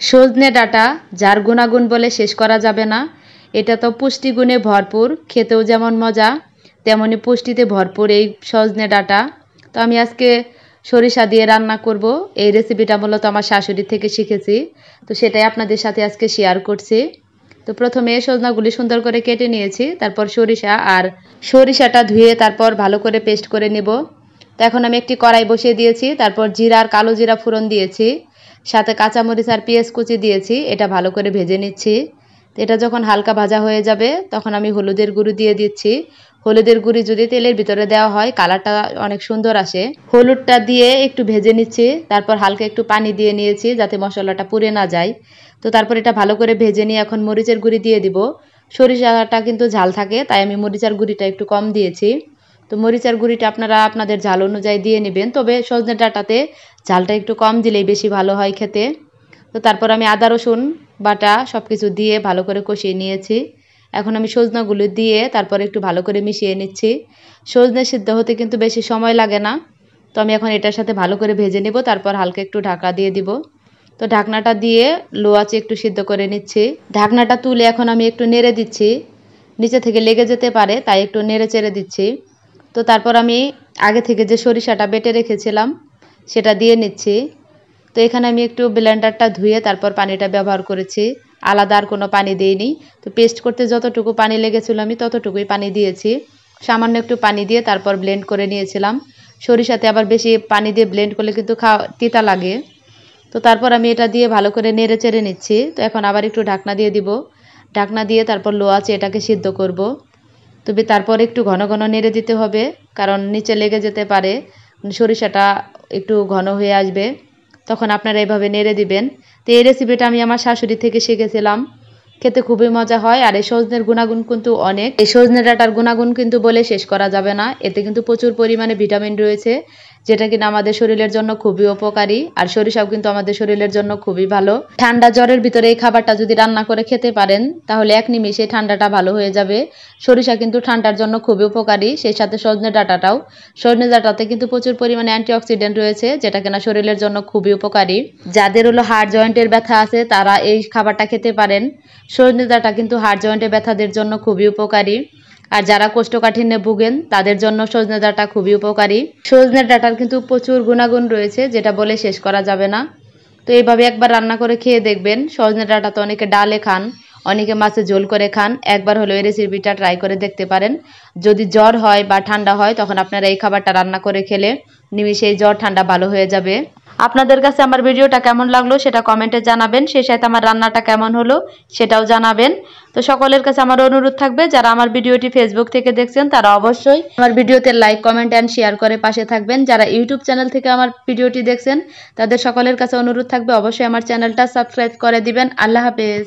সজনে ডাঁটা যার গুণাগুণ বলে শেষ করা যাবে না। এটা তো পুষ্টিগুণে ভরপুর, খেতেও যেমন মজা তেমনি পুষ্টিতে ভরপুর এই সজনে ডাঁটা। তো আমি আজকে সরিষা দিয়ে রান্না করব। এই রেসিপিটা মূলত আমার শাশুড়ি থেকে শিখেছি, তো সেটাই আপনাদের সাথে আজকে শেয়ার করছি। তো প্রথমে সজনাগুলি সুন্দর করে কেটে নিয়েছি, তারপর সরিষাটা ধুয়ে তারপর ভালো করে পেস্ট করে নেব। তো এখন আমি একটি কড়াই বসিয়ে দিয়েছি, তারপর জিরা আর কালো জিরা ফোড়ন দিয়েছি, সাথে কাঁচামরিচ আর পেঁয়াজ কুচি দিয়েছি। এটা ভালো করে ভেজে নিচ্ছি। এটা যখন হালকা ভাজা হয়ে যাবে তখন আমি হলুদের গুঁড়ো দিয়ে দিচ্ছি। হলুদের গুঁড়ি যদি তেলের ভিতরে দেওয়া হয় কালারটা অনেক সুন্দর আসে। হলুদটা দিয়ে একটু ভেজে নিচ্ছি, তারপর হালকা একটু পানি দিয়ে নিয়েছি যাতে মশলাটা পুড়ে না যায়। তো তারপর এটা ভালো করে ভেজে নিয়ে এখন মরিচের গুঁড়ি দিয়ে দিব। সরিষাটা কিন্তু ঝাল থাকে, তাই আমি মরিচের গুঁড়িটা একটু কম দিয়েছি। তো মরিচের গুঁড়িটা আপনারা আপনাদের ঝাল অনুযায়ী দিয়ে নেবেন, তবে সজনে ডাঁটাতে ঝালটা একটু কম দিলেই বেশি ভালো হয় খেতে। তো তারপর আমি আদা রসুন বাটা সব কিছু দিয়ে ভালো করে কষিয়ে নিয়েছি। এখন আমি সজনাগুলো দিয়ে তারপর একটু ভালো করে মিশিয়ে নিচ্ছি। সজনে সিদ্ধ হতে কিন্তু বেশি সময় লাগে না। তো আমি এখন এটার সাথে ভালো করে ভেজে নিব, তারপর হালকা একটু ঢাকা দিয়ে দিব। তো ঢাকনাটা দিয়ে লো আঁচে একটু সিদ্ধ করে নিচ্ছি। ঢাকনাটা তুলে এখন আমি একটু নেড়ে দিচ্ছি, নিচে থেকে লেগে যেতে পারে তাই একটু নেড়ে চেড়ে দিচ্ছি। তো তারপর আমি আগে থেকে যে সরিষাটা বেটে রেখেছিলাম সেটা দিয়ে নিচ্ছি। তো এখানে আমি একটু ব্লেন্ডারটা ধুয়ে তারপর পানিটা ব্যবহার করেছি, আলাদা আর কোনো পানি দিইনি। তো পেস্ট করতে যতটুকু পানি লেগেছিল আমি ততটুকুই পানি দিয়েছি, সামান্য একটু পানি দিয়ে তারপর ব্লেন্ড করে নিয়েছিলাম। সরিষাতে আবার বেশি পানি দিয়ে ব্লেন্ড করলে কিন্তু তিতা লাগে। তো তারপর আমি এটা দিয়ে ভালো করে নেড়ে চেড়ে নিচ্ছি। তো এখন আবার একটু ঢাকনা দিয়ে দিব, ঢাকনা দিয়ে তারপর লো আঁচে এটাকে সিদ্ধ করব। তবে তারপর একটু ঘন ঘন নেড়ে দিতে হবে, কারণ নিচে লেগে যেতে পারে, সরিষাটা একটু ঘন হয়ে আসবে, তখন আপনারা এভাবে নেড়ে দিবেন। তো এই রেসিপিটা আমি আমার শাশুড়ি থেকে শিখেছিলাম, খেতে খুবই মজা হয়। আর এই সজনের গুণাগুণ কিন্তু অনেক, এই সজনে ডাঁটার গুণাগুণ কিন্তু বলে শেষ করা যাবে না। এতে কিন্তু প্রচুর পরিমাণে ভিটামিন রয়েছে, যেটা কিনা আমাদের শরীরের জন্য খুবই উপকারী। আর সরিষাও কিন্তু আমাদের শরীরের জন্য খুবই ভালো। ঠান্ডা জ্বরের ভিতরে এই খাবারটা যদি রান্না করে খেতে পারেন তাহলে এক নিমেষে ঠান্ডাটা ভালো হয়ে যাবে। সরিষা কিন্তু ঠান্ডার জন্য খুবই উপকারী, সেই সাথে সজনে ডাঁটাটাও। সজনে ডাঁটাতে কিন্তু প্রচুর পরিমাণে অ্যান্টিঅক্সিডেন্ট রয়েছে, যেটা কিনা শরীরের জন্য খুবই উপকারী। যাদের হলো হাড় জয়েন্টের ব্যথা আছে তারা এই খাবারটা খেতে পারেন। সজনে ডাঁটা কিন্তু হাড় জয়েন্টের ব্যথাদের জন্য খুবই উপকারী। আর যারা কোষ্ঠকাঠিন্যে ভুগেন তাদের জন্য সজনে ডাঁটা খুবই উপকারী। সজনে ডাঁটার কিন্তু প্রচুর গুণাগুণ রয়েছে, যেটা বলে শেষ করা যাবে না। তো এইভাবে একবার রান্না করে খেয়ে দেখবেন। সজনে ডাঁটা তো অনেকে ডালে খান, অনেকে মাছে ঝোল করে খান, একবার হলো এই রেসিপিটা ট্রাই করে দেখতে পারেন। যদি জ্বর হয় বা ঠান্ডা হয় তখন আপনারা এই খাবারটা রান্না করে খেলে নিমিষেই জ্বর ঠান্ডা ভালো হয়ে যাবে। আপনাদের কাছে আমার ভিডিওটা কেমন লাগলো সেটা কমেন্টে জানাবেন, সেই সাথে আমার রান্নাটা কেমন হলো সেটাও জানাবেন। তো সকলের কাছে আমার অনুরোধ থাকবে, যারা আমার ভিডিওটি ফেসবুক থেকে দেখছেন তারা অবশ্যই আমার ভিডিওতে লাইক কমেন্ট অ্যান্ড শেয়ার করে পাশে থাকবেন। যারা ইউটিউব চ্যানেল থেকে আমার ভিডিওটি দেখছেন তাদের সকলের কাছে অনুরোধ থাকবে অবশ্যই আমার চ্যানেলটা সাবস্ক্রাইব করে দিবেন। আল্লাহ হাফেজ।